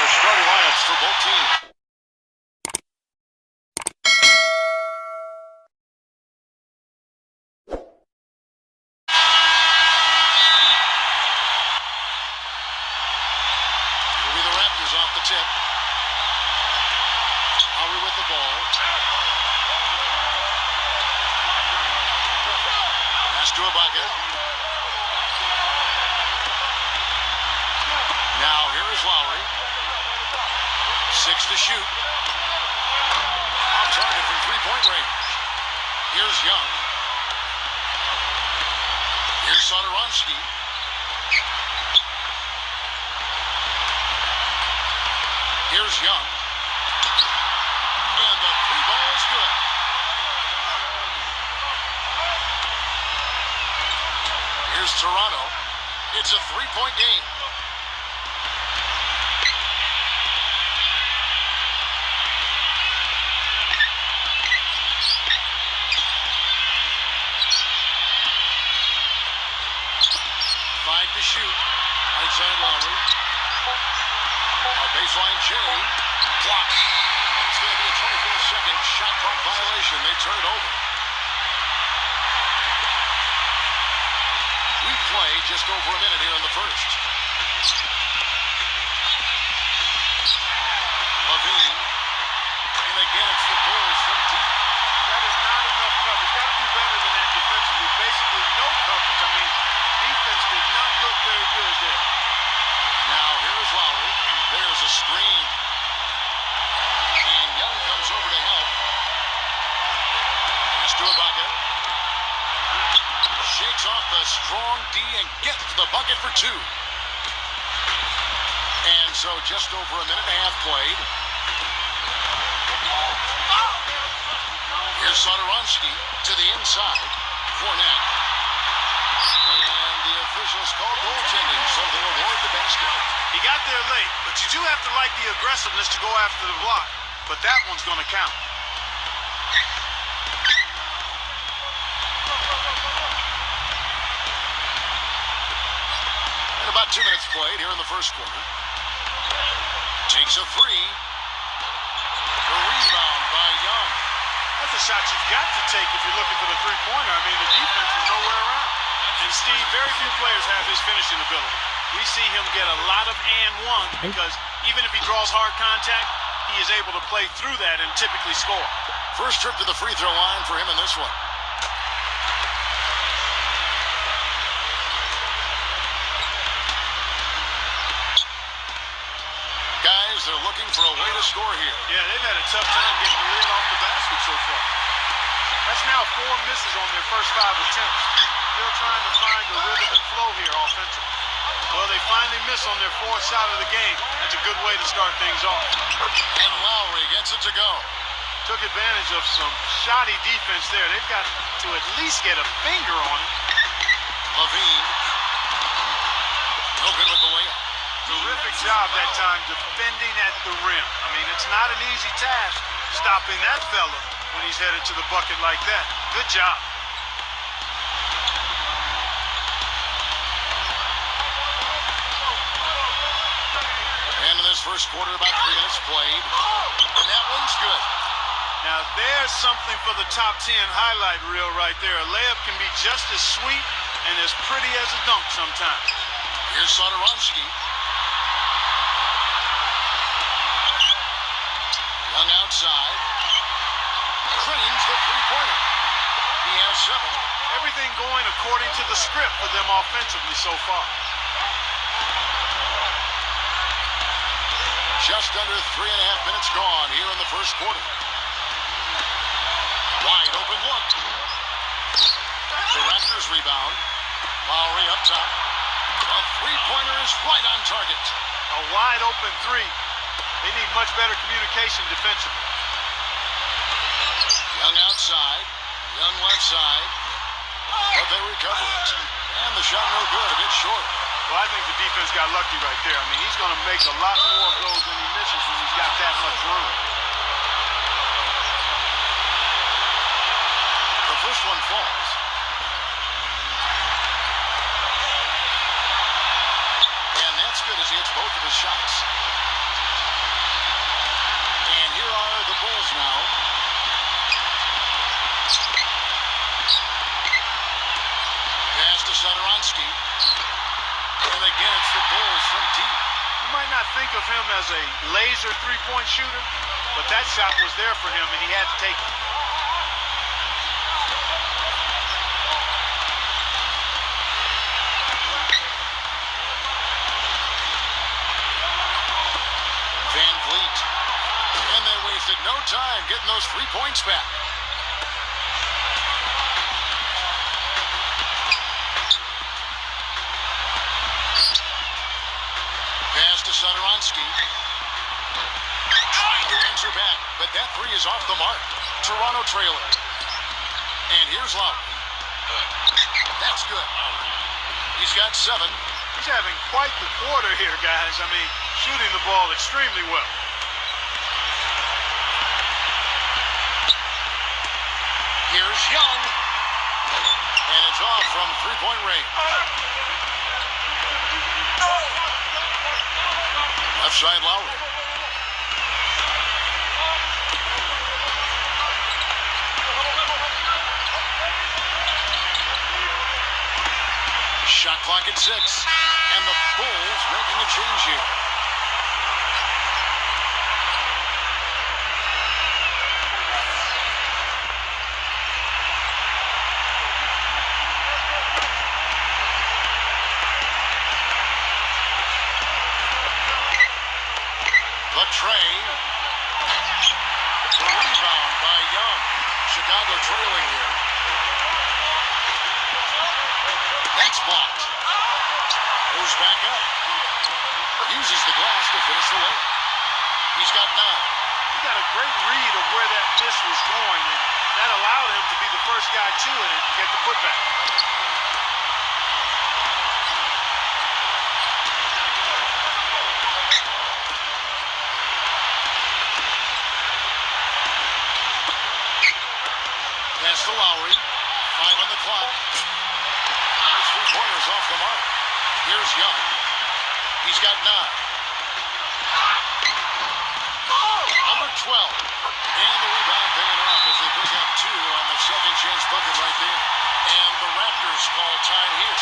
your starting lineups for both teams. It'll be the Raptors off the tip. Lowry with the ball. Pass to Ibaka. Now here is Lowry. 6 to shoot. Off target from three-point range. Here's Young. Here's Satoransky. Here's Young. And the three ball is good. Here's Toronto. It's a three-point game. To shoot. Right side Lowry. A baseline J. Blocked. It's going to be a 24-second shot clock violation. They turn it over. We play just over a minute here in the first. Levine. And again, it's the Bulls from deep. That is not enough coverage. Got to do better than that defensively. Basically, no coverage. I mean, defense did not look very good there. Now, here's Lowry. There's a screen. And Young comes over to help. Pass to Ibaka. Shakes off the strong D and gets the bucket for two. And so just over a minute and a half played. Here's Satoransky to the inside. Fournette. And the officials call goaltending, so they'll award the basket. He got there late, but you do have to like the aggressiveness to go after the block. But that one's going to count. And about 2 minutes played here in the first quarter. Takes a three. The rebound by Young. That's a shot you've got to take if you're looking for the three-pointer. I mean, the defense is nowhere around. And Steve, very few players have his finishing ability. We see him get a lot of and one because even if he draws hard contact, he is able to play through that and typically score. First trip to the free throw line for him in this one. Guys, they're looking for a way to score here. Yeah, they've had a tough time getting the lid off the basket so far. That's now 4 misses on their first 5 attempts. Still trying to find the rhythm and flow here offensively. Well, they finally miss on their 4th shot of the game. That's a good way to start things off. And Lowry gets it to go. Took advantage of some shoddy defense there. They've got to at least get a finger on it. Levine. No good with the layup. Terrific job that time defending at the rim. I mean, it's not an easy task stopping that fella when he's headed to the bucket like that. Good job. And in this first quarter, about 3 minutes played. And that one's good. Now, there's something for the top 10 highlight reel right there. A layup can be just as sweet and as pretty as a dunk sometimes. Here's Satoransky. Young outside. Cranes the three-pointer. He has 7. Everything going according to the script for them offensively so far. Just under 3.5 minutes gone here in the first quarter. Wide open look. The Raptors rebound. Lowry up top. A three-pointer is right on target. A wide open three. They need much better communication defensively. Young outside. Young left side. But they recover it. And the shot no good, a bit short. Well, I think the defense got lucky right there. I mean, he's going to make a lot more of those than he misses when he's got that much room. The first one falls. And that's good as he hits both of his shots. think of him as a laser three-point shooter, but that shot was there for him, and he had to take it. Van Vliet. And they wasted no time getting those 3 points back. Pass to Satoransky. Trying to answer back, but that three is off the mark. Toronto trailing. And here's Lowry. That's good. He's got 7. He's having quite the quarter here, guys. I mean, shooting the ball extremely well. Here's Young. And it's off from three-point range. Left side Lowry. Shot clock at 6. And the Bulls making a change here. Trey. The rebound by Young. Chicago trailing here. That's blocked. Goes back up. Uses the glass to finish the layup. He's got 9. He got a great read of where that miss was going, and that allowed him to be the first guy to it and get the putback. Pass to Lowry. 5 on the clock. His three-pointers off the mark. Here's Young. He's got 9. Number 12. And the rebound paying off as they pick up 2 on the second chance bucket right there. And the Raptors call time here.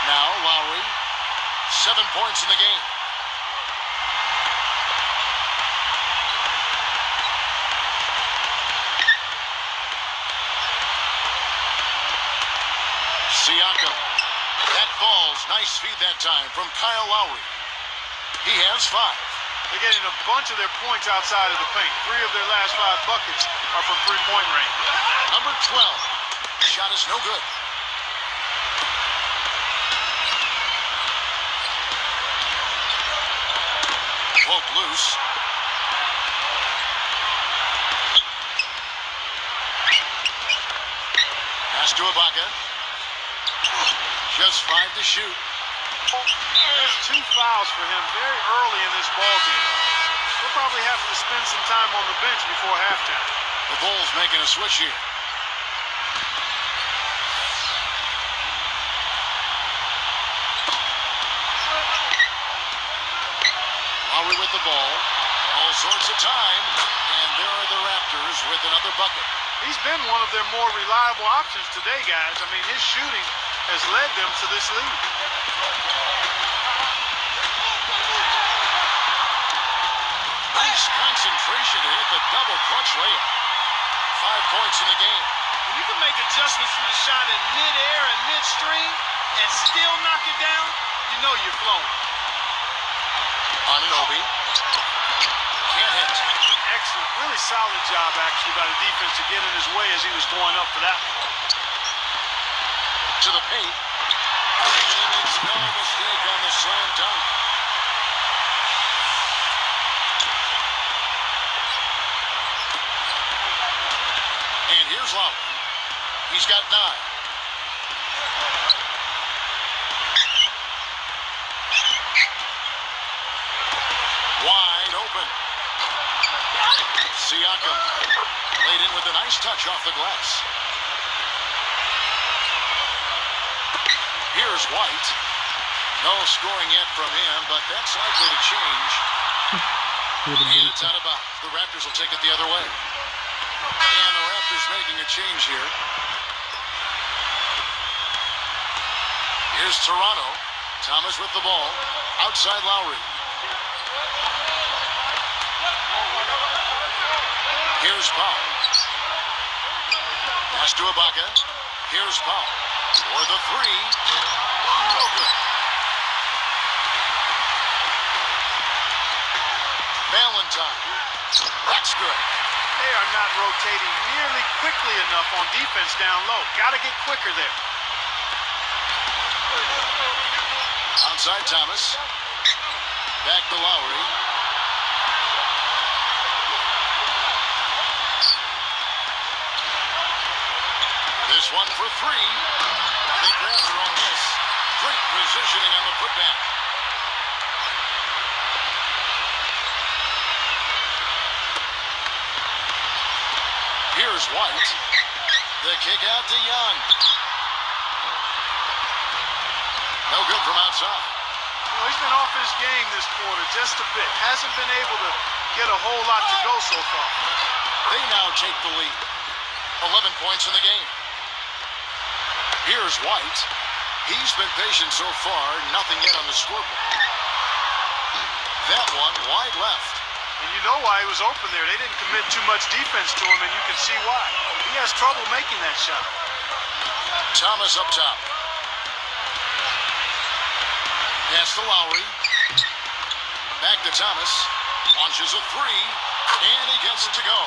Now Lowry, 7 points in the game. Siakam. That falls. Nice feed that time from Kyle Lowry. He has 5. They're getting a bunch of their points outside of the paint. 3 of their last 5 buckets are from three-point range. Number 12. Shot is no good. Poke loose. Pass to Ibaka. Just 5 to shoot. There's 2 fouls for him very early in this ball game. He'll probably have to spend some time on the bench before halftime. The Bulls making a switch here. Lowry with the ball. All sorts of time. And there are the Raptors with another bucket. He's been one of their more reliable options today, guys. I mean, his shooting has led them to this lead. Nice concentration to hit the double clutch layup. 5 points in the game. When you can make adjustments from the shot in mid-air and midstream and still knock it down, you know you're flowing. Anunoby. Can't hit. Excellent. Really solid job, actually, by the defense to get in his way as he was going up for that one. To the paint. And he makes no mistake on the slam dunk. And here's Lowry. He's got 9. Wide open. Siakam laid in with a nice touch off the glass. Here's White. No scoring yet from him, but that's likely to change. And it's out of bounds. The Raptors will take it the other way. And the Raptors making a change here. Here's Toronto. Thomas with the ball. Outside Lowry. Here's Paul. Pass to Ibaka. Here's Paul. For the three. No good. Valentine. That's good. They are not rotating nearly quickly enough on defense down low. Got to get quicker there. Outside Thomas. Back to Lowry. This one for three. They grab their own miss. Great positioning on the putback. Here's White. The kick out to Young. No good from outside. He's been off his game this quarter just a bit. Hasn't been able to get a whole lot to go so far. They now take the lead. 11 points in the game. Here's White. He's been patient so far. Nothing yet on the scoreboard. That one wide left. And you know why he was open there. They didn't commit too much defense to him, and you can see why. He has trouble making that shot. Thomas up top. Pass to Lowry. Back to Thomas. Launches a three. And he gets it to go.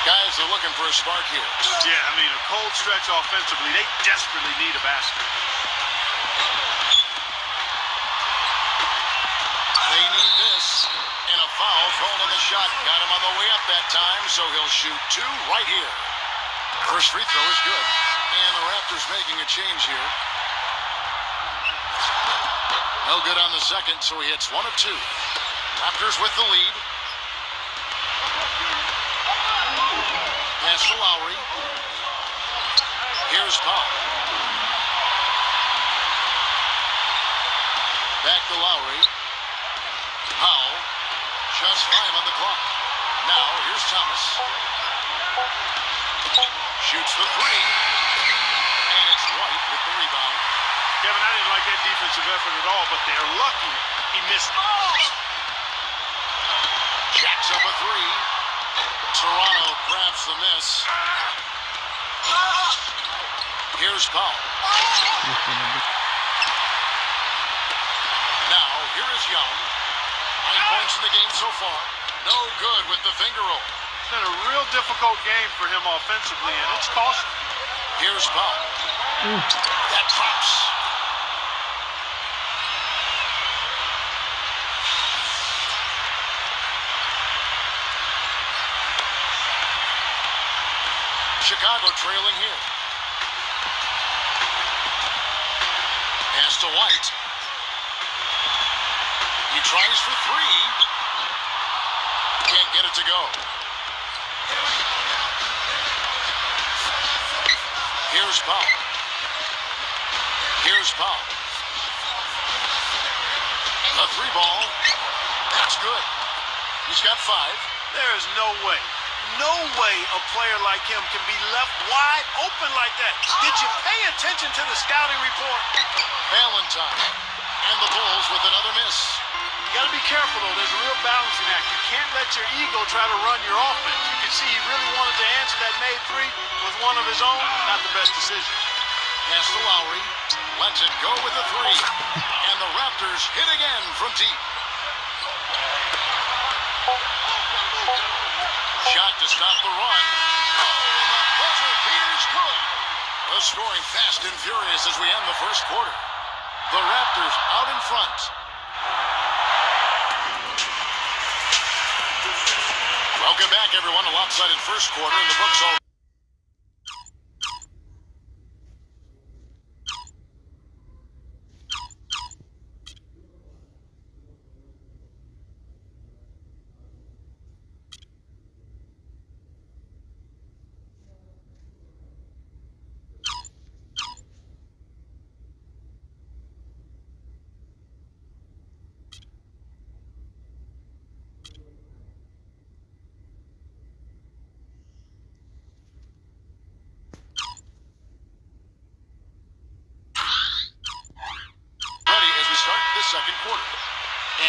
Guys are looking for a spark here. Yeah, I mean, a cold stretch offensively. They desperately need a basket. They need this. And a foul thrown on the shot. Got him on the way up that time, so he'll shoot two right here. First free throw is good. And the Raptors making a change here. No good on the second, so he hits one of two. Raptors with the lead. Pass to Lowry. Here's Paul. Back to Lowry. Powell. Just 5 on the clock. Now, here's Thomas. Shoots the three. And it's White with the rebound. Kevin, I didn't like that defensive effort at all, but they're lucky he missed it. Jacks up a three. Toronto grabs the miss. Here's Paul. Now, here is Young. 9 points in the game so far. No good with the finger roll. It's been a real difficult game for him offensively, and it's costly. Here's Paul. That drops. Chicago trailing here. Pass to White. He tries for three. Can't get it to go. Here's Paul. Here's Paul. A three ball. That's good. He's got 5. There is no way a player like him can be left wide open like that. Did you pay attention to the scouting report? Valentine. And the Bulls with another miss. You got to be careful, though. There's a real balancing act. You can't let your ego try to run your offense. You can see he really wanted to answer that made three with one of his own. Not the best decision. Pass to Lowry. Lets it go with a three. And the Raptors hit again from deep. Shot to stop the run. Oh, and the buzzer beater's good. The scoring fast and furious as we end the first quarter. The Raptors out in front. Welcome back, everyone. A lopsided first quarter in the books already. second quarter.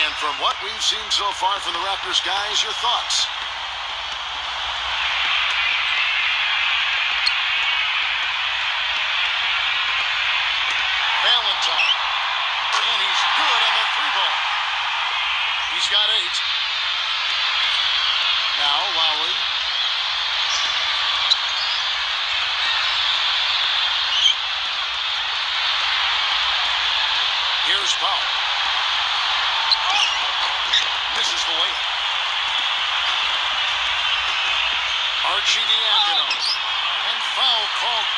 And from what we've seen so far from the Raptors guys, your thoughts? Valentine. And he's good on the three ball. He's got 8. Now Lowry. Here's Powell. Misses the layup. Archie Diacono. And foul called.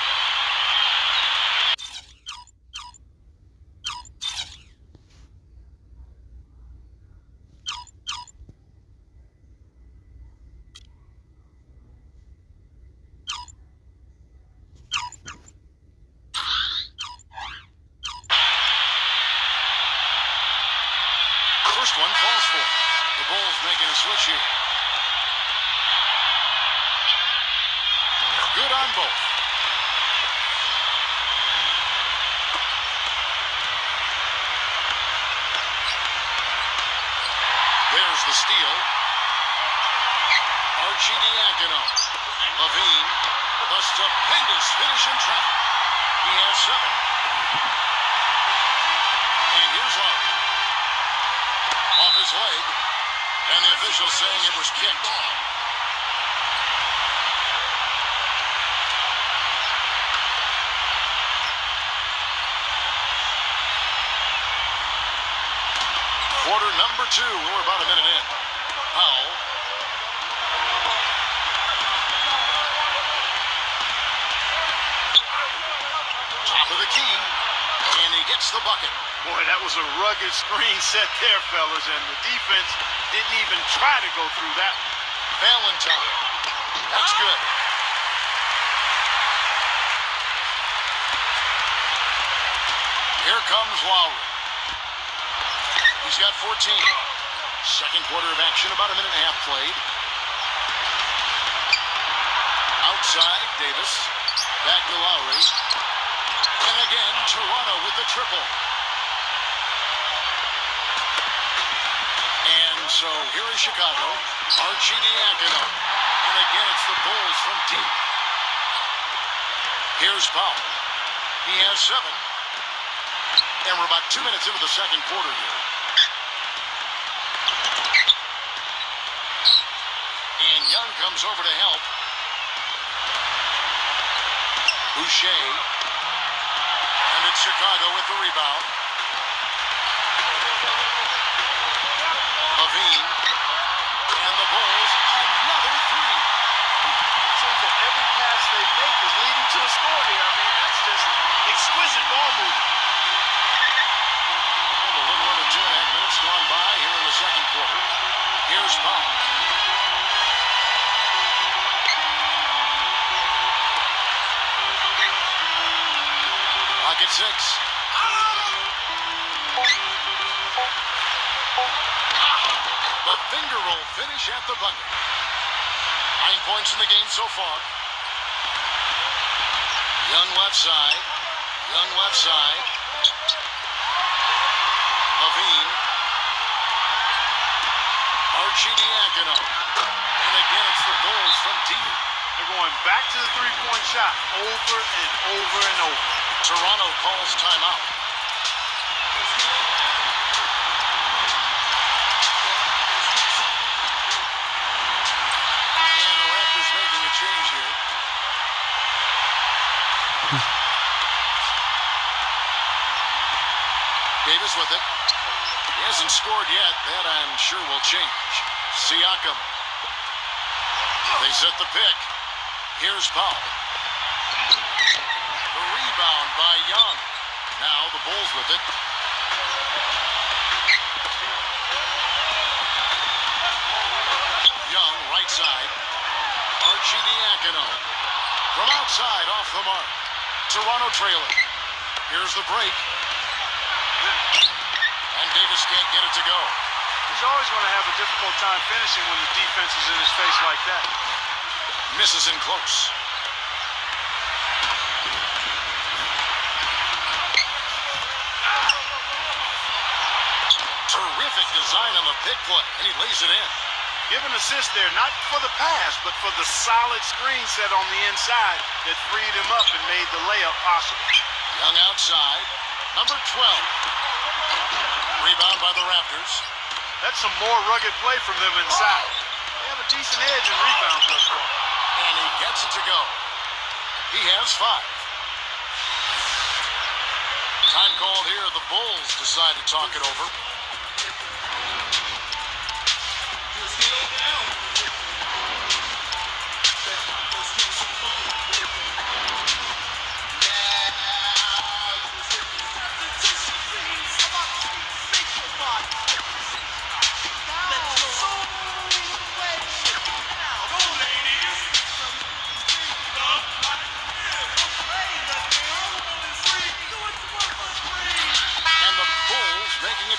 First one falls for. The Bulls making a switch here. Good on both. There's the steal. Archie Diacono. Levine. The stupendous finish in traffic. He has 7. And here's Lowry. Off his leg, and the official saying it was kicked. Quarter number 2, we're about a minute in. Powell. Top of the key, and he gets the bucket. Boy, that was a rugged screen set there, fellas, and the defense didn't even try to go through that. Valentine. That's good. Here comes Lowry. He's got 14. Second quarter of action, about a minute and a half played. Outside, Davis. Back to Lowry. And again, Toronto with the triple. And so here is Chicago, Archie Diacono. And again, it's the Bulls from deep. Here's Powell. He has 7. And we're about 2 minutes into the second quarter here. And Young comes over to help. Boucher. And it's Chicago with the rebound. Levine, and the Bulls, another 3. It seems that every pass they make is leading to a score here. I mean, that's just exquisite ball movement. And a little under 2.5 minutes gone by here in the second quarter. Here's Powell. Pocket 6. The finger roll finish at the bucket. 9 points in the game so far. Young left side. Young left side. Levine. Archie Diacono. And again, it's the Bulls from deep. They're going back to the three-point shot over and over and over. Toronto calls timeout. And the Raptors making a change here. Davis with it. He hasn't scored yet. That I'm sure will change. Siakam. They set the pick. Here's Powell. The rebound by Young. Now the Bulls with it. Young, right side. Archie Diacono. From outside, off the mark. Toronto trailing. Here's the break. And Davis can't get it to go. He's always going to have a difficult time finishing when the defense is in his face like that. Misses in close. Terrific design on the big play, and he lays it in. Give an assist there, not for the pass, but for the solid screen set on the inside that freed him up and made the layup possible. Young outside, number 12. Rebound by the Raptors. That's some more rugged play from them inside. They have a decent edge in rebounds thus far. And he gets it to go. He has 5. Time called here. The Bulls decide to talk it over.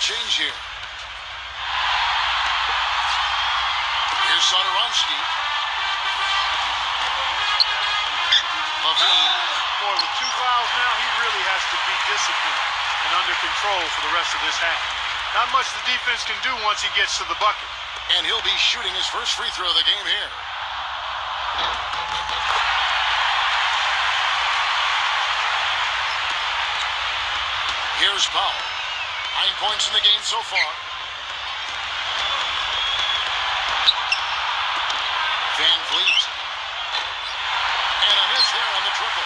Change here. Here's Sotoronsky. Levine. Boy, with 2 fouls now, he really has to be disciplined and under control for the rest of this half. Not much the defense can do once he gets to the bucket. And he'll be shooting his first free throw of the game here. Here's Powell. 9 points in the game so far. Van Vliet. And a miss there on the triple.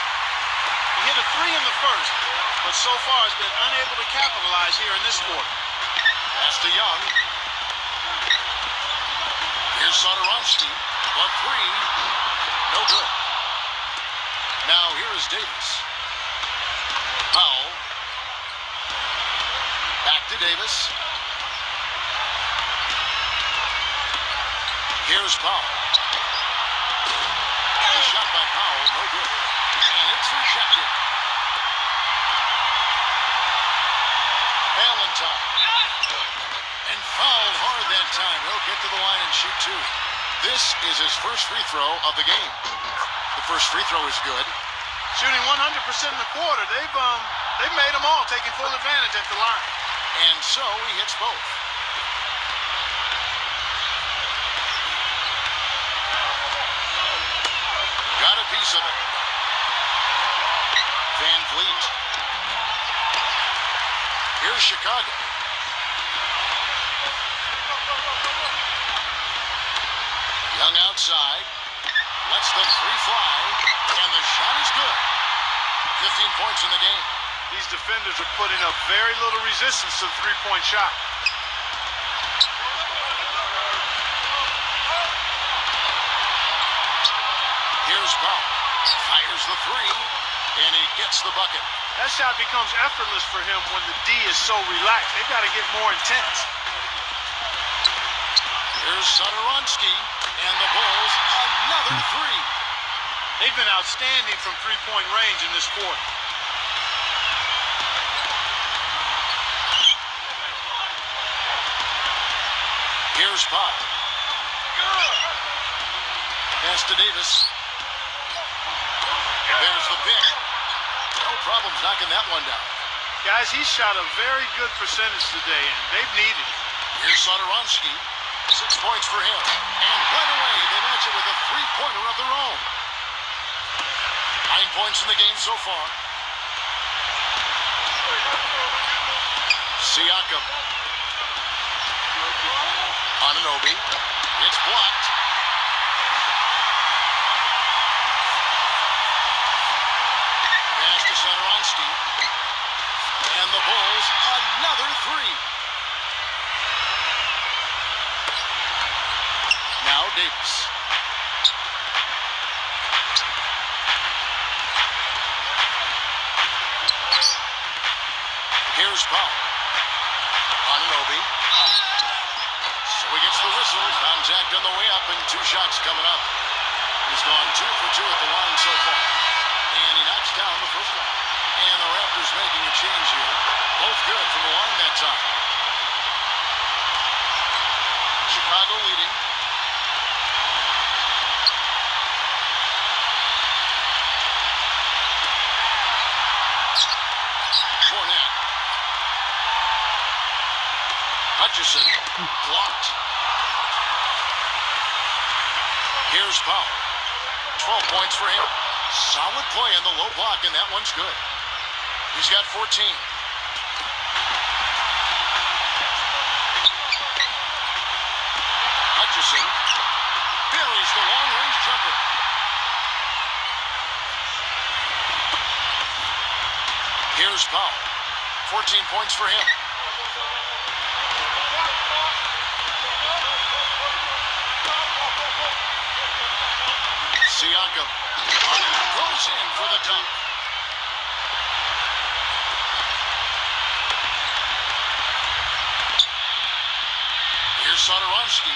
He hit a 3 in the first, but so far has been unable to capitalize here in this quarter. Pass to Young. Here's Sotoronsky. A 3. No good. Now here is Davis. Powell. Back to Davis. Here's Powell. The shot by Powell, no good. And it's rejected. Valentine. And fouled hard that time. He'll get to the line and shoot 2. This is his first free throw of the game. The first free throw is good. Shooting 100% in the quarter. They've made them all, taking full advantage at the line. And so he hits both. Got a piece of it. Van Vliet. Here's Chicago. Young outside. Lets the 3 fly. And the shot is good. 15 points in the game. These defenders are putting up very little resistance to the 3-point shot. Here's Powell. Fires the 3, and he gets the bucket. That shot becomes effortless for him when the D is so relaxed. They've got to get more intense. Here's Sotoronsky, and the Bulls, another 3. They've been outstanding from 3-point range in this quarter. Here's Powell. Pass to Davis. There's the pick. No problems knocking that one down. Guys, he shot a very good percentage today, and they've needed it. Here's Sotoronsky. 6 points for him. And right away, they match it with a 3-pointer of their own. 9 points in the game so far. Siakam. Anunoby. It's blocked. Pass to Sotoronsky. And the Bulls, another 3. Now Davis. Here's Powell. Anunoby. So he gets the whistle. Contact on the way up and 2 shots coming up. He's gone 2 for 2 at the line so far. And he knocks down the first one. And the Raptors making a change here. Both good from the line that time. Chicago leading. Hutchison blocked. Here's Powell. 12 points for him. Solid play in the low block, and that one's good. He's got 14. Hutchison buries the long-range jumper. Here's Powell. 14 points for him. Siakam goes in for the dunk. Here's Satoransky.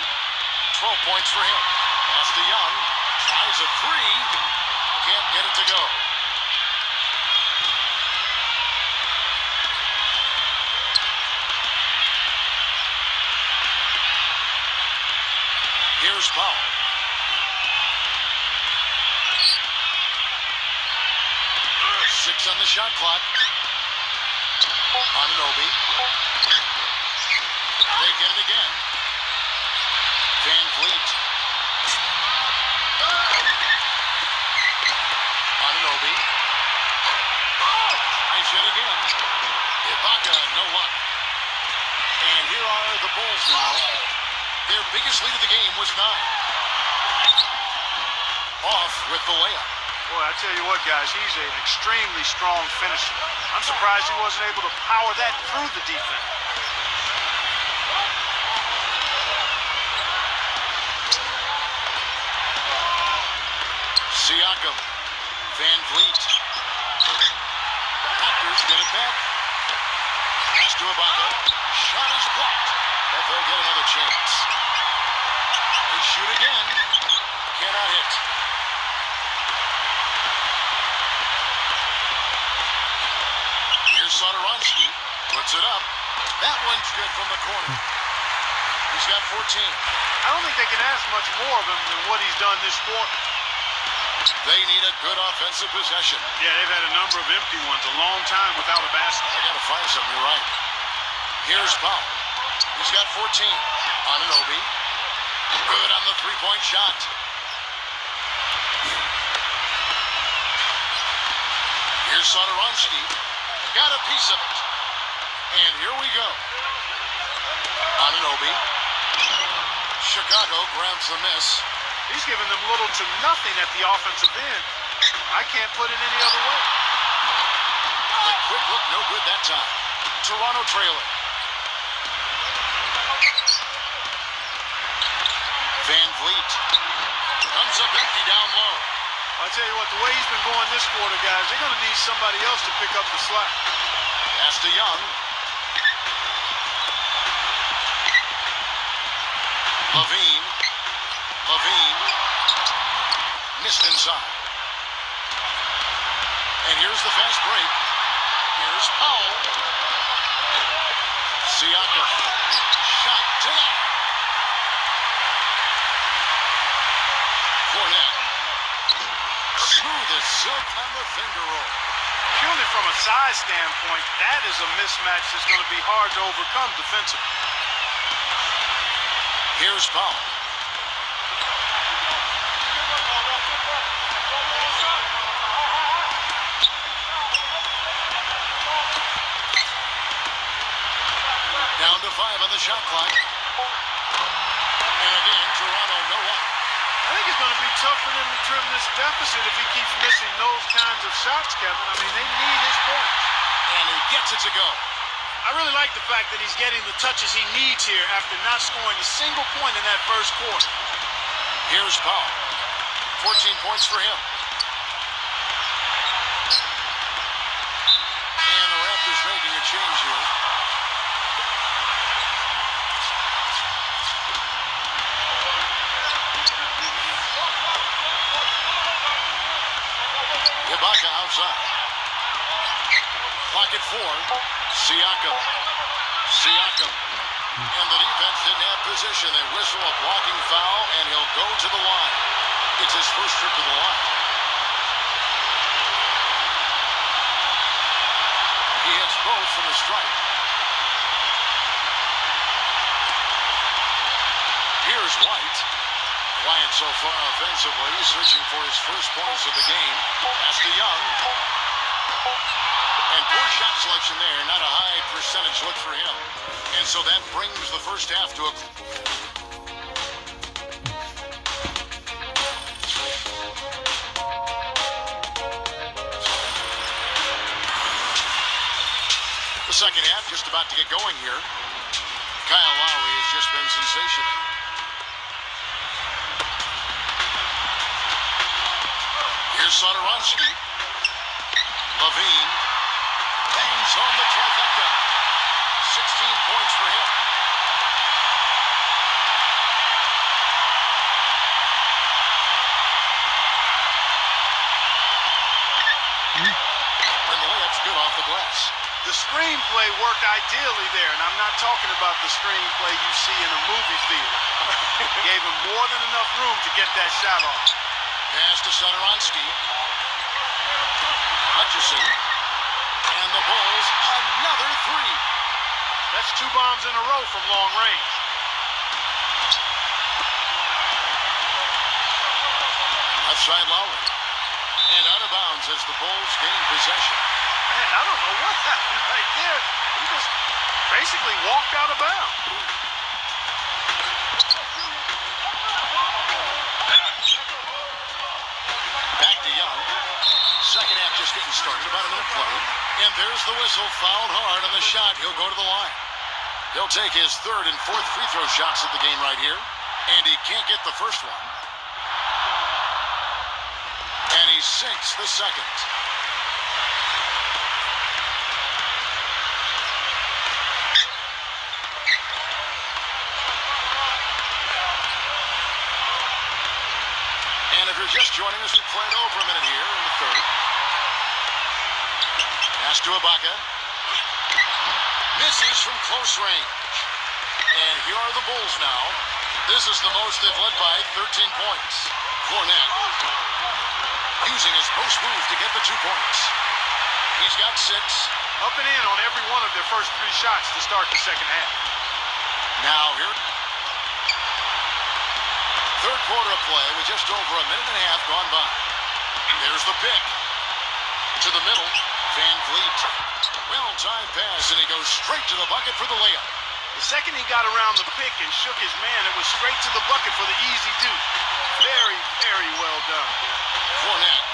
12 points for him. Pass to Young. Tries a three. Can't get it to go. Here's Powell. Six on the shot clock. Anunoby. They get it again. Van Vliet. Anunoby. Tries it again. Ibaka, no luck. And here are the Bulls now. Their biggest lead of the game was 9. Off with the layup. Boy, I tell you what, guys, he's an extremely strong finisher. I'm surprised he wasn't able to power that through the defense. Siakam. Van Vliet. Raptors get it back. Pass to Ibaka. Shot is blocked. But they'll get another chance. They shoot again. Cannot hit. Here's Satoransky. Puts it up. That one's good from the corner. He's got 14. I don't think they can ask much more of him than what he's done this quarter. They need a good offensive possession. Yeah, they've had a number of empty ones, a long time without a basket. I got to find something. You're right. Here's Powell. He's got 14. Anunoby. Good on the three-point shot. Here's Satoransky. Got a piece of it. And here we go. Anunoby. Chicago grabs the miss. He's given them little to nothing at the offensive end. I can't put it any other way. The quick look, no good that time. Toronto trailing. Van Vliet comes up empty down low. I tell you what, the way he's been going this quarter, guys, they're going to need somebody else to pick up the slack. Pass to Young. Levine. Missed inside. And here's the fast break. Here's Powell. Siakam. Shot denied. Fournette. Smooth as silk on the finger roll. Purely from a size standpoint, that is a mismatch that's going to be hard to overcome defensively. Here's Powell. Down to 5 on the shot clock. And again, Toronto no luck. I think it's going to be tough for them to trim this deficit if he keeps missing those kinds of shots, Kevin. I mean, they need his points. And he gets it to go. I really like the fact that he's getting the touches he needs here after not scoring a single point in that first quarter. Here's Powell. 14 points for him. And the Raptors making a change here. Ibaka outside. Clock at 4. Siakam. And the defense didn't have position. They whistle a blocking foul, and he'll go to the line. It's his first trip to the line. He hits both from the strike. Quiet so far offensively, searching for his first points of the game. Pass to Young. And poor shot selection there. Not a high percentage look for him. And so that brings the first half to a... The second half just about to get going here. Kyle Lowry has just been sensational. Here's Satoransky. Levine bangs home the trifecta. 16 points for him. And the layup's good off the glass. The screenplay worked ideally there, and I'm not talking about the screenplay you see in a movie theater. Gave him more than enough room to get that shot off. Pass to Satoransky. Hutchison. And the Bulls, another three. That's 2 bombs in a row from long range. Left side Lowry. And out of bounds as the Bulls gain possession. Man, I don't know what happened right there. He just basically walked out of bounds. Back to Young. Second half just getting started, about a minute played. And there's the whistle, fouled hard on the shot. He'll go to the line. He'll take his third and fourth free throw shots of the game right here. And he can't get the first one. And he sinks the second. And if you're just joining us, we played over a minute here in the third. Pass to Ibaka. Misses from close range. And here are the Bulls now. This is the most they've led by 13 points. Fournette using his post move to get the 2 points. He's got 6. Up and in on every one of their first 3 shots to start the second half. Now here. Third quarter of play with just over a minute and a half gone by. There's the pick. To the middle. Van Vliet. Well-timed pass, and he goes straight to the bucket for the layup. The second he got around the pick and shook his man, it was straight to the bucket for the easy deuce. Very, very well done. Fournette.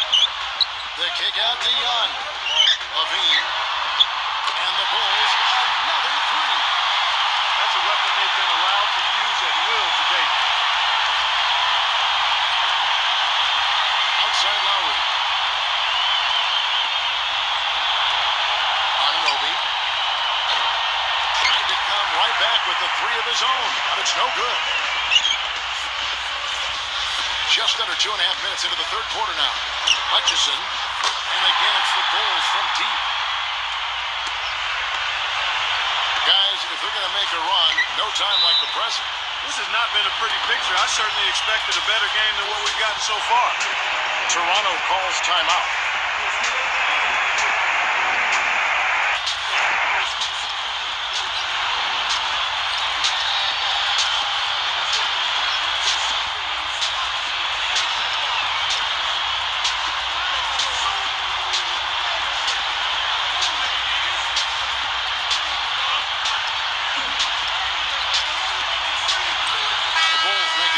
The kick out to Young. Levine. And the Bulls, another 3. That's a weapon they've been allowed to use at will today. Outside Lowry. Anunoby. Trying to come right back with the 3 of his own, but it's no good. Just under 2.5 minutes into the third quarter now. Hutchison. And again, it's the Bulls from deep. Guys, if they're going to make a run, no time like the present. This has not been a pretty picture. I certainly expected a better game than what we've gotten so far. Toronto calls timeout.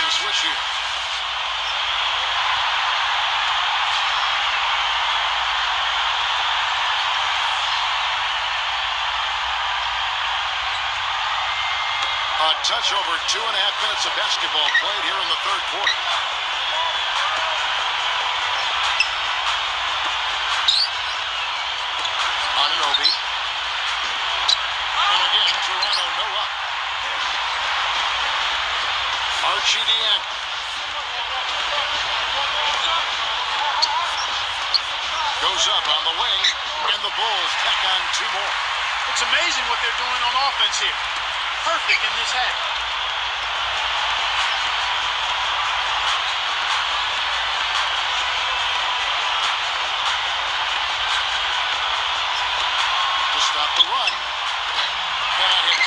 Switch here. A touch over 2.5 minutes of basketball played here in the third quarter. Anunoby. And again, Toronto no up. Archie Diak. Goes up on the wing, and the Bulls tack on 2 more. It's amazing what they're doing on offense here. Perfect in this half. To stop the run. Cannot hit.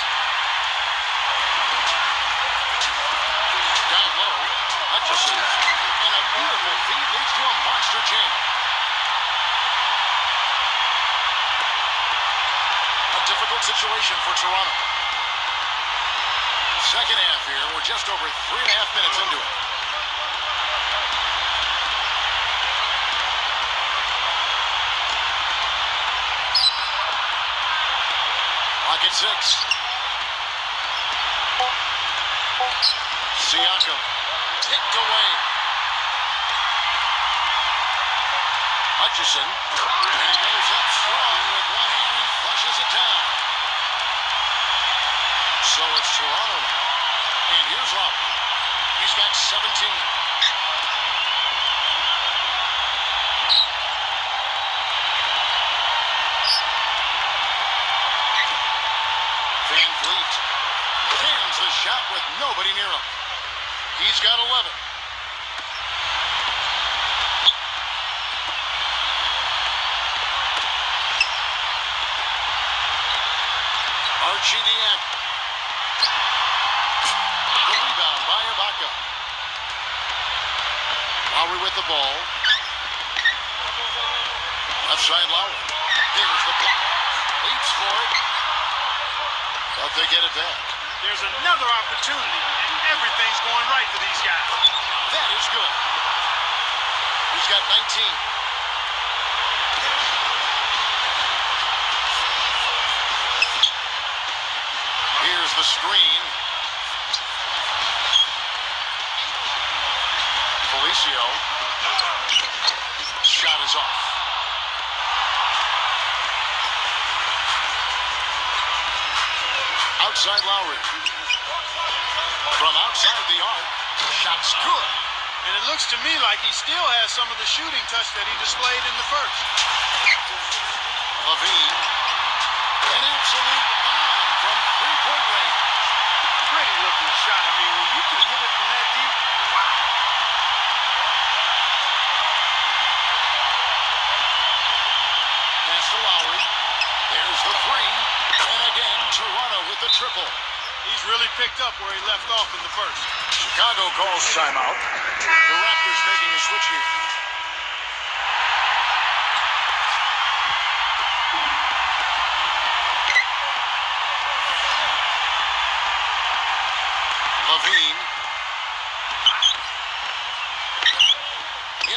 Down low. misses. And a beautiful feed leads to a monster jam. A difficult situation for Toronto. Second half here. We're just over 3.5 minutes into it. Clock at 6. Siakam. Kicked away. Hutchison. And he goes up strong with one hand and flushes it down. So it's Toronto now. And here's Lowry. He's got 17. Van Vliet cans the shot with nobody near him. He's got 11. Archie Diak. The rebound by Ibaka. Lowry with the ball. Left side Lowry. Here's the block. Leaps for it. But they get it back. There's another opportunity, and everything's going right for these guys. That is good. He's got 19. Here's the screen. Felicio. Shot is off. Outside Lowry. From outside the arc. Shot's good. And it looks to me like he still has some of the shooting touch that he displayed in the first. Levine. An absolute bomb from three-point range. Pretty looking shot. I mean, when you can hit it from that deep, wow. Pass to Lowry. There's the three. And again, Toronto with the triple. He's really picked up where he left off in the first. Chicago calls timeout. The Raptors making a switch here. Levine.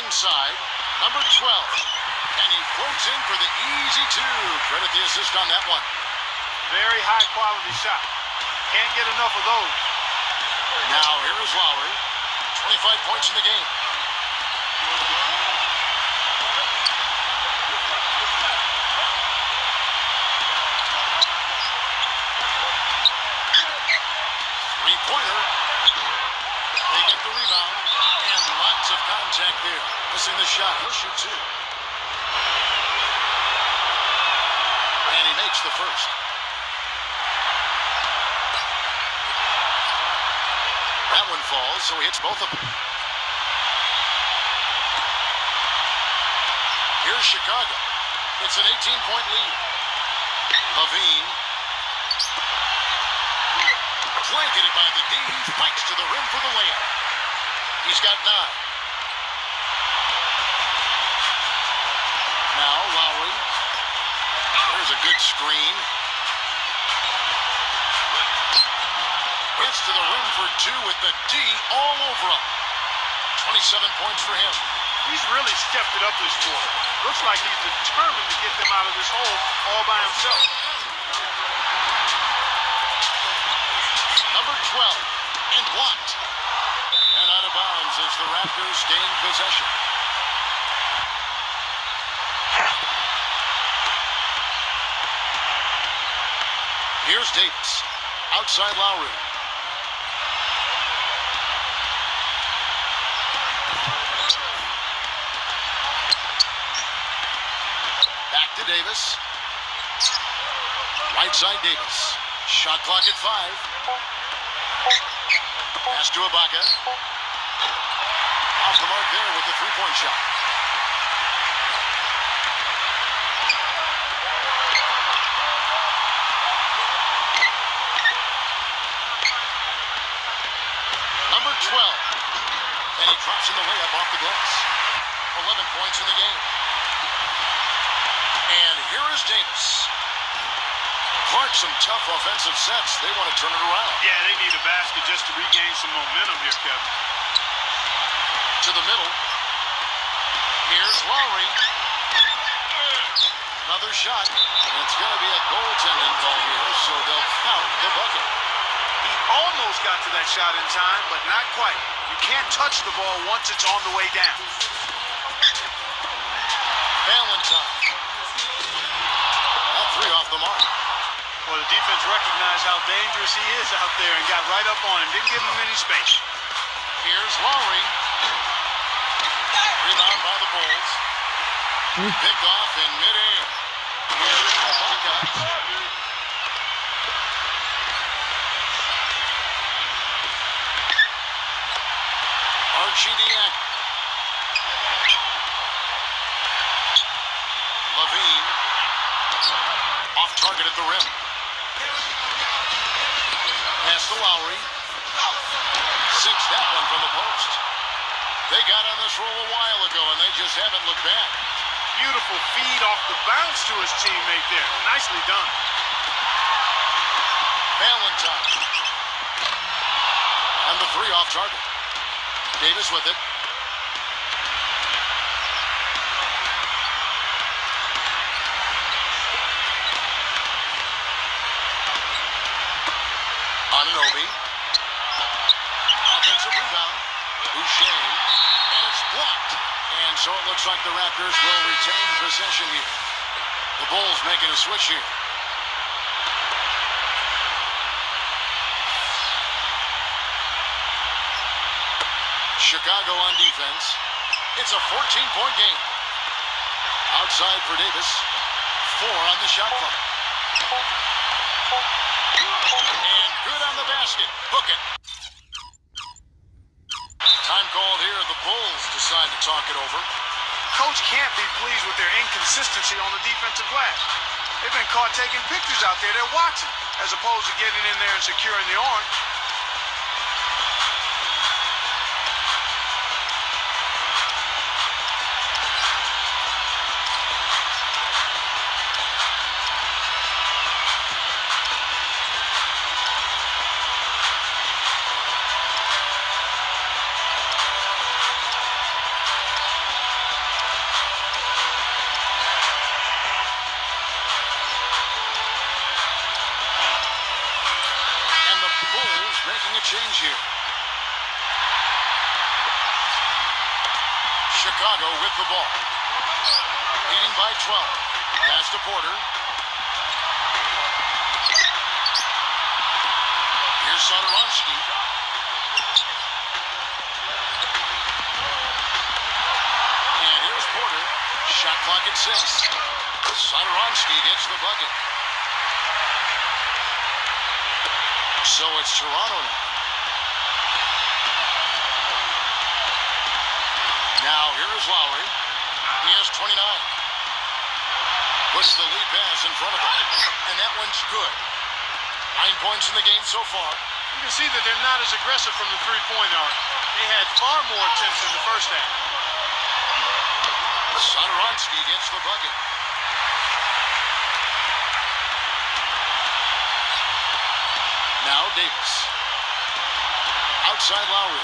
Inside. Number 12. And he floats in for the easy two. Credit the assist on that one. Very high quality shot. Can't get enough of those. Now here is Lowry. 25 points in the game. Three-pointer. They get the rebound. And lots of contact there. Missing the shot. He'll shoot two. And he makes the first. That one falls, so he hits both of them. Here's Chicago. It's an 18-point lead. Levine. Blanketed by the D. Fights to the rim for the layup. He's got 9. Now Lowry. There's a good screen. Gets to the rim for 2 with the D all over him. 27 points for him. He's really stepped it up this quarter. Looks like he's determined to get them out of this hole all by himself. Number 12. And blocked. And out of bounds as the Raptors gain possession. Here's Davis. Outside Lowry. Back to Davis. Right side Davis. Shot clock at 5. Pass to Ibaka. Off the mark there with the three-point shot. Number 12. And he drops in the layup off the glass. 11 points in the game. And here is Davis. Clark, some tough offensive sets. They want to turn it around. Yeah, they need a basket just to regain some momentum here, Kevin. To the middle. Here's Lowry. Another shot. And it's going to be a goaltending call here, so they'll count the bucket. He almost got to that shot in time, but not quite. You can't touch the ball once it's on the way down. Valentine. That three off the mark. Well, the defense recognized how dangerous he is out there and got right up on him. Didn't give him any space. Here's Lowry. Rebound by the Bulls. Picked off in midair. Here's the Buckeyes. Archie Diak. Levine. Off target at the rim. Pass to Lowry. Sinks that one from the post. They got on this roll a while ago, and they just haven't looked back. Beautiful feed off the bounce to his teammate there. Nicely done. Valentine. And the three off target. Davis with it. Anunoby. Offensive rebound. Boucher. And it's blocked. And so it looks like the Raptors will retain possession here. The Bulls making a switch here. Chicago on defense. It's a 14-point game. Outside for Davis. 4 on the shot clock. And good on the basket. Book it. Time called here. The Bulls decide to talk it over. Coach can't be pleased with their inconsistency on the defensive glass. They've been caught taking pictures out there. They're watching, as opposed to getting in there and securing the arm. Making a change here. Chicago with the ball. Leading by 12. Pass to Porter. Here's Satoransky. And here's Porter. Shot clock at 6. Satoransky gets the bucket. So it's Toronto now. Now here is Lowry. He has 29. Puts the lead pass in front of him. And that one's good. 9 points in the game so far. You can see that they're not as aggressive from the three-point arc. They had far more attempts in the first half. Satoransky gets the bucket. Now Davis. Outside Lowry.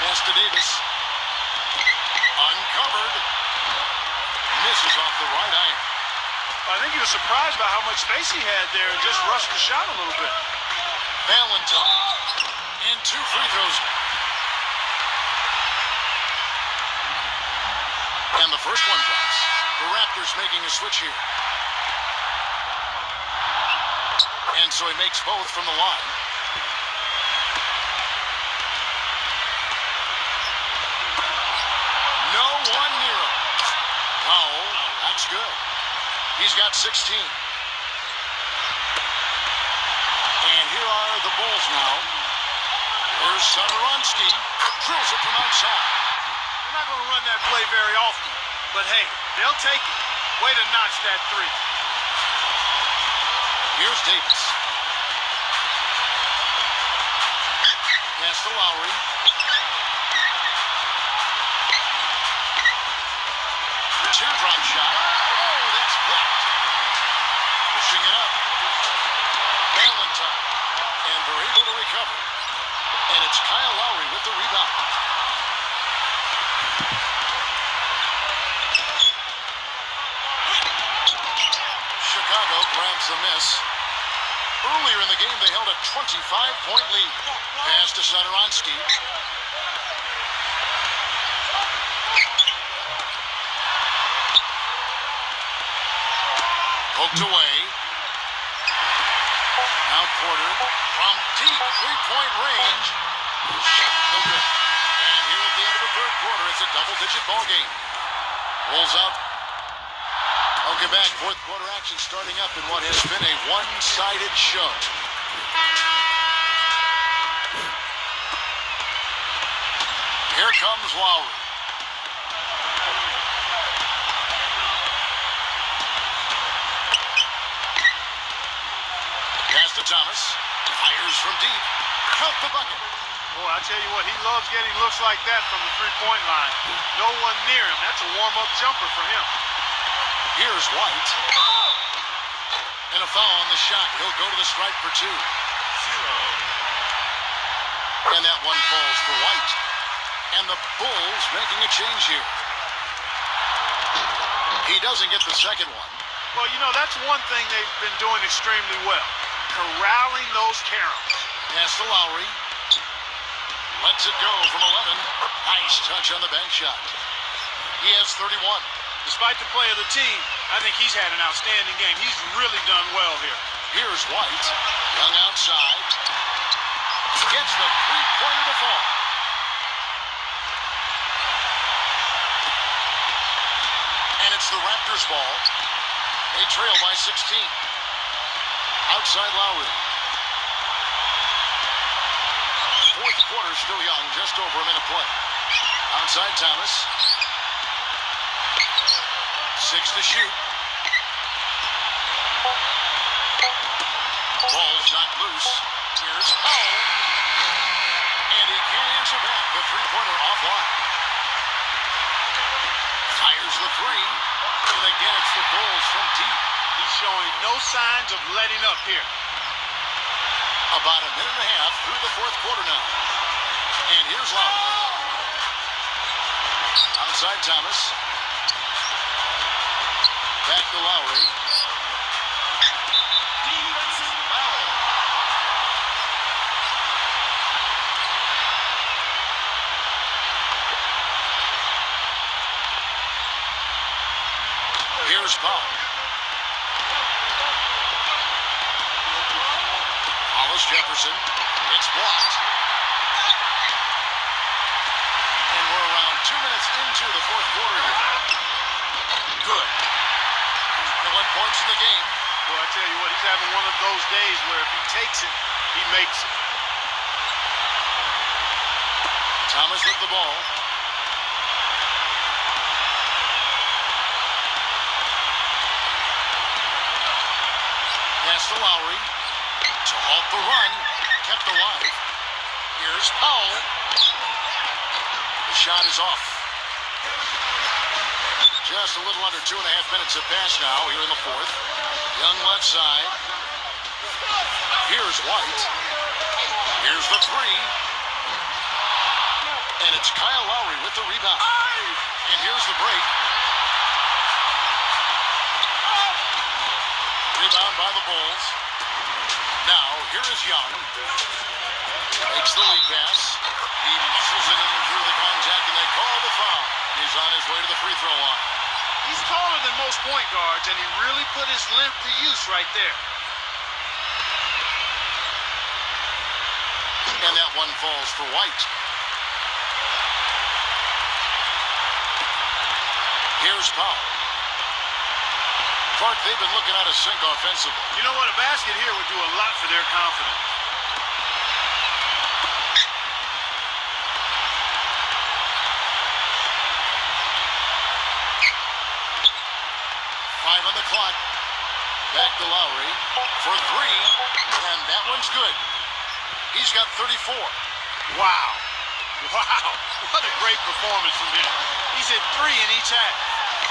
Pass to Davis. Uncovered. Misses off the right iron. I think he was surprised by how much space he had there and just rushed the shot a little bit. Valentine. And 2 free throws. And the first one drops. The Raptors making a switch here. And so he makes both from the line. No one near him. Oh, that's good. He's got 16. And here are the Bulls now. There's Satoransky. Drills it from outside. They're not going to run that play very often. But hey, they'll take it. Way to notch that three. Here's Davis. to Lowry. Teardrop shot. Oh, that's blocked. Pushing it up. Valentine. And they're able to recover. And it's Kyle Lowry with the rebound. Chicago grabs the miss. Earlier in the game, they held a 25-point lead. Pass to Satoransky. Poked away. Now Porter from deep three-point range. No good. And here at the end of the third quarter, it's a double-digit ball game. Rolls out. Welcome back. Fourth quarter action starting up in what has been a one-sided show. Here comes Lowry. Pass to Thomas. Fires from deep. Count the bucket. Boy, I tell you what, he loves getting looks like that from the three-point line. No one near him. That's a warm-up jumper for him. Here's White. And a foul on the shot. He'll go to the stripe for 2. And that one falls for White. And the Bulls making a change here. He doesn't get the second one. Well, you know, that's one thing they've been doing extremely well. Corralling those caroms. Pass to Lowry. Lets it go from 11. Nice touch on the bank shot. He has 31. Despite the play of the team, I think he's had an outstanding game. He's really done well here. Here's White. Young outside. Gets the three-pointer to fall. And it's the Raptors ball. They trail by 16. Outside Lowry. Fourth quarter still young, just over a minute play. Outside Thomas. 6 to shoot. Ball's knocked loose. Here's Powell. And he can't answer back. The three-pointer offline. Fires the three. And again, it's the Bulls from deep. He's showing no signs of letting up here. About a minute and a half through the fourth quarter now. And here's Lowry. Outside Thomas. Back to Lowry. Defensive foul. Here's Powell. Hollis Jefferson. It's blocked. And we're around 2 minutes into the fourth quarter here. Good. 21 points in the game. Well, I tell you what, he's having one of those days where if he takes it, he makes it. Thomas with the ball. Pass to Lowry. To halt the run. Kept alive. Here's Powell. The shot is off. Just a little under 2.5 minutes have passed now here in the fourth. Young left side. Here's White. Here's the three. And it's Kyle Lowry with the rebound. And here's the break. Rebound by the Bulls. Now, here is Young. Makes the lead pass. He muscles it in through the contact, and they call the foul. He's on his way to the free throw line. He's taller than most point guards, and he really put his length to use right there. And that one falls for White. Here's Powell. Clark, they've been looking out of sync offensively. You know what? A basket here would do a lot for their confidence. Five on the clock. Back to Lowry for three. And that one's good. He's got 34. Wow. Wow. What a great performance from him. He's hit 3 in each half.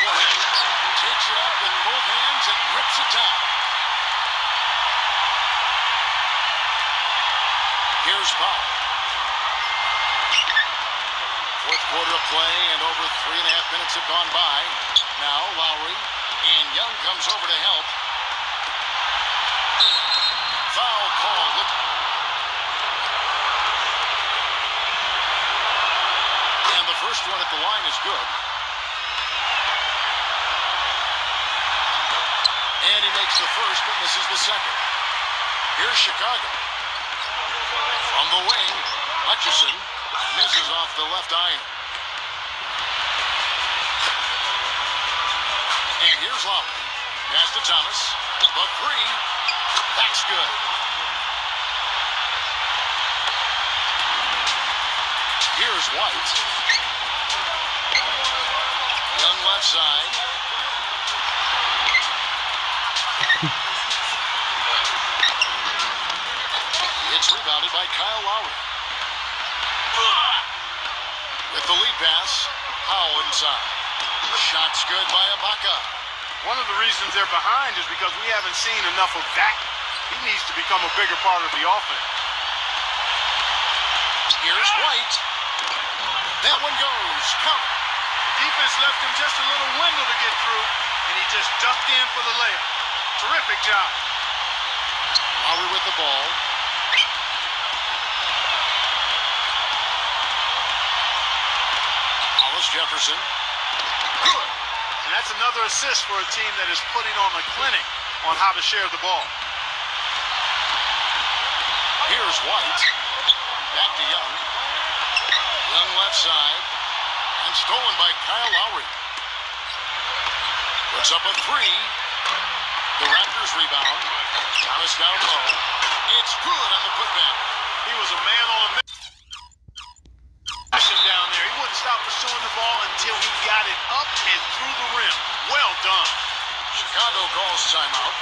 Takes it up with both hands and rips it down. Here's Powell. Fourth quarter of play, and over 3.5 minutes have gone by. Now Lowry, and Young comes over to help. Foul call. And the first one at the line is good. And he makes the first, but misses the second. Here's Chicago. From the wing, Hutchison misses off the left iron. And here's Lowry. Pass to Thomas. The three. That's good. Here's White. Young left side. It's rebounded by Kyle Lowry. With the lead pass, Powell inside. Shot's good by Ibaka. One of the reasons they're behind is because we haven't seen enough of that. He needs to become a bigger part of the offense. Here's White. That one goes. Count. Defense left him just a little window to get through, and he just ducked in for the layup. Terrific job. Lowry with the ball. Hollis Jefferson. Good. And that's another assist for a team that is putting on a clinic on how to share the ball. Here's White. Back to Young. Young left side. And stolen by Kyle Lowry. Puts up a three. The Raptors rebound. Thomas down low. It's good on the putback. He was a man on a mission down there. He wouldn't stop pursuing the ball until he got it up and through the rim. Well done. Chicago calls timeout.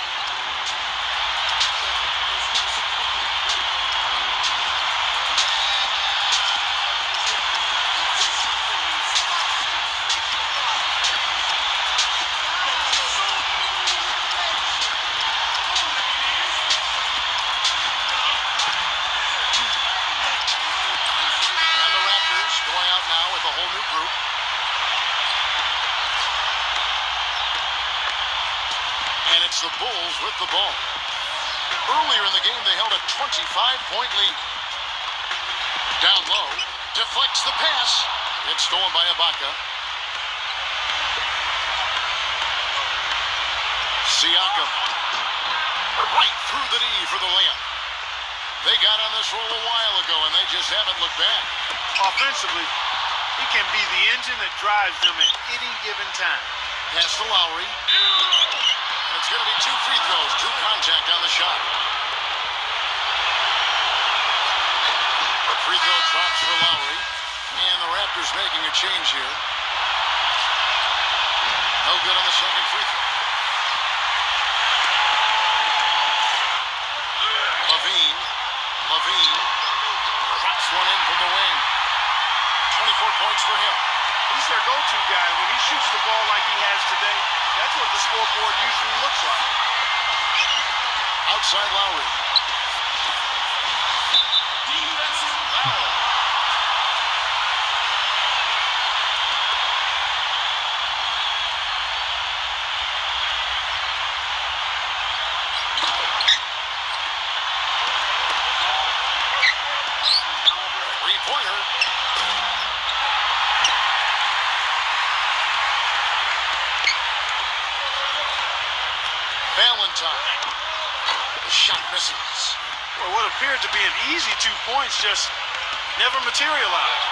And it's the Bulls with the ball. Earlier in the game, they held a 25-point lead. Down low, deflects the pass. It's stolen by Ibaka. Siakam. Right through the knee for the layup. They got on this roll a while ago, and they just haven't looked back. Offensively, he can be the engine that drives them at any given time. Pass to Lowry. And it's going to be 2 free throws, 2 contact on the shot. The free throw drops for Lowry. And the Raptors making a change here. No good on the second free throw. Levine drops one in from the wing. 24 points for him. He's their go-to guy. When he shoots the ball like he has today, that's what the scoreboard usually looks like. Outside Lowry. Defensive foul. Three-pointer. Valentine. The shot misses. Well, what appeared to be an easy 2 points just never materialized.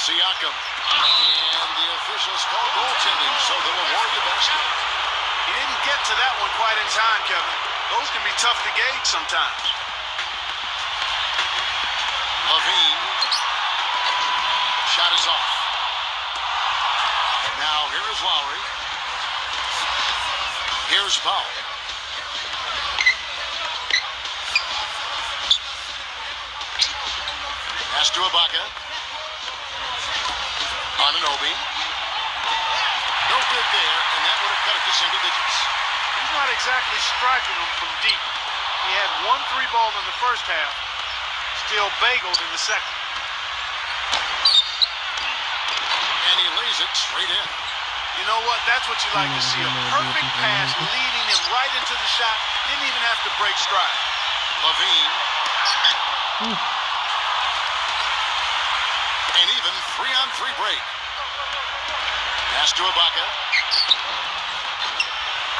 Siakam. And the officials call goaltending, so they'll award the basket. He didn't get to that one quite in time, Kevin. Those can be tough to gauge sometimes. Levine. Shot is off. Now here is Lowry. Here's Powell. Pass to Ibaka. Anunoby. No good there, and that would have cut it to single digits. He's not exactly striking them from deep. He had 1 3-ball in the first half, still bageled in the second. And he lays it straight in. You know what? That's what you like to see. A perfect pass leading him right into the shot. Didn't even have to break stride. Levine. An even 3-on-3 break. Pass to Ibaka.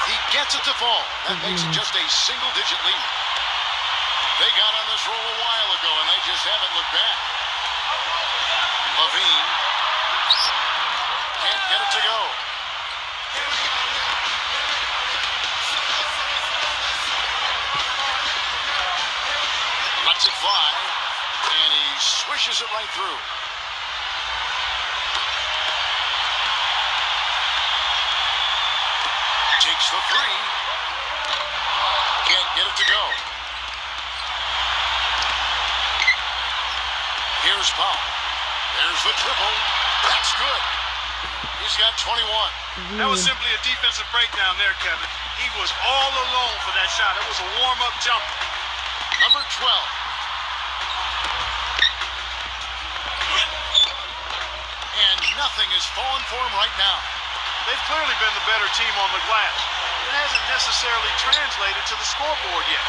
He gets it to fall. That makes it just a single-digit lead. They got on this roll a while ago, and they just haven't looked back. Levine can't get it to go. Lets it fly, and he swishes it right through. Takes the 3. Can't get it to go. Here's Paul. There's the triple. That's good. He's got 21. That was simply a defensive breakdown there, Kevin. He was all alone for that shot. It was a warm-up jumper. Number 12. And nothing is falling for him right now. They've clearly been the better team on the glass. It hasn't necessarily translated to the scoreboard yet.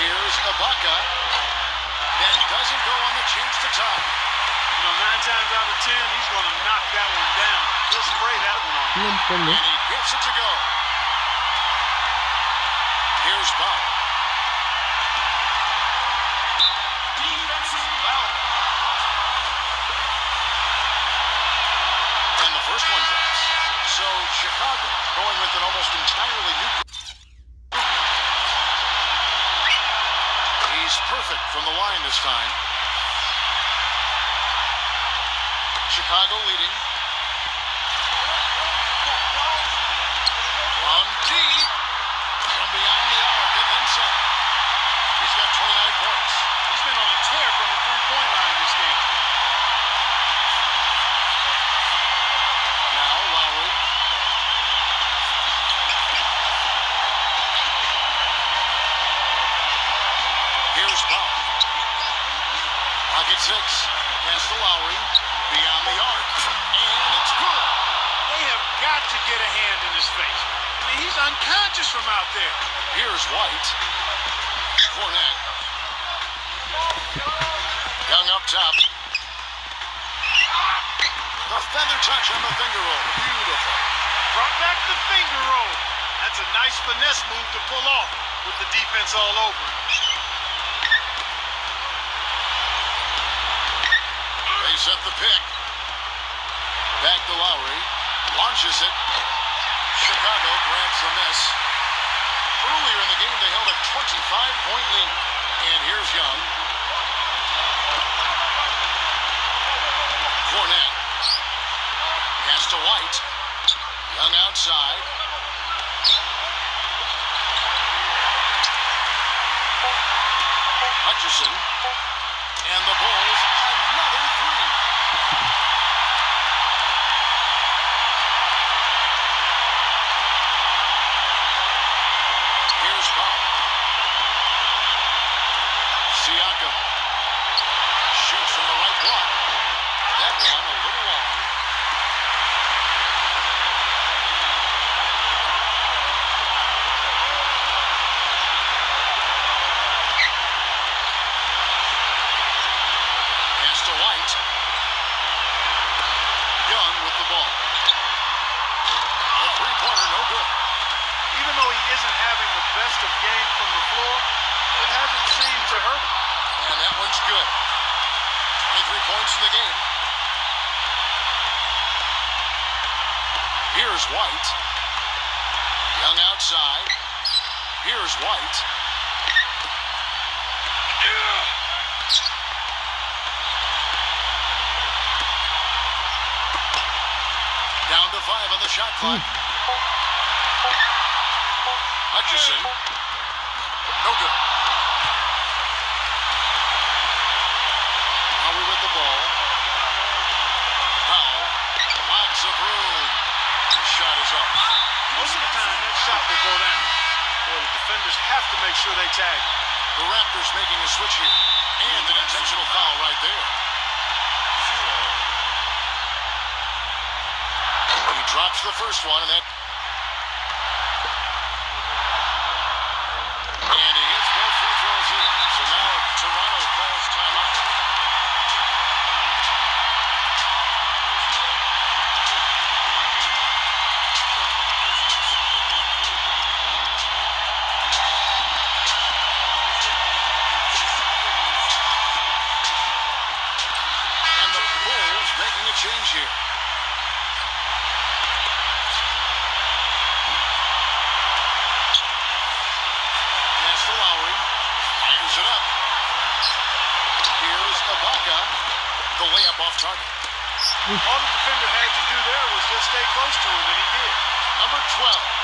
Here's Ibaka. That doesn't go on the chance to tie. You know, 9 times out of 10, he's going to knock that one down. He'll spray that one on. And he gets it to go. Here's Bob. Defensive foul. And the first one drops. So Chicago going with an almost entirely new group. He's perfect from the line this time. Chicago leading. On deep. From beyond the arc and then some. He's got 29 points. He's been on a tear from the three-point line this game. Now Lowry. Here's Paul. Rocket 6. Pass to Lowry. Beyond the arc. And it's good. They have got to get a hand in his face. I mean, he's unconscious from out there. Here's White. Fournette. Young up top. The feather touch on the finger roll. Beautiful. Brought back the finger roll. That's a nice finesse move to pull off with the defense all over him. They set the pick. Back to Lowry. Launches it. Chicago grabs the miss. Earlier in the game, they held a 25-point lead. And here's Young. Fournette. Pass to White. Young outside. Hutchison. And the Bulls, another 3. Here's Bob. Siakam. Shoots from the right block. That one a little long. Pass to White. Young with the ball. A three-pointer, no good. Even though he isn't having the best of games from the floor, it hasn't seemed to hurt him. And that one's good. 23 points in the game. Here's White. Young outside. Here's White. Down to 5 on the shot clock. Hutchison. No good. Now sure they tag. The Raptors making a switch here. And an intentional foul right there. He drops the first one, and he hits both free throws here. So now Toronto calls timeout. And the Bulls making a change here. It up. Here's Ibaka. The layup off target. All the defender had to do there was just stay close to him, and he did. Number 12.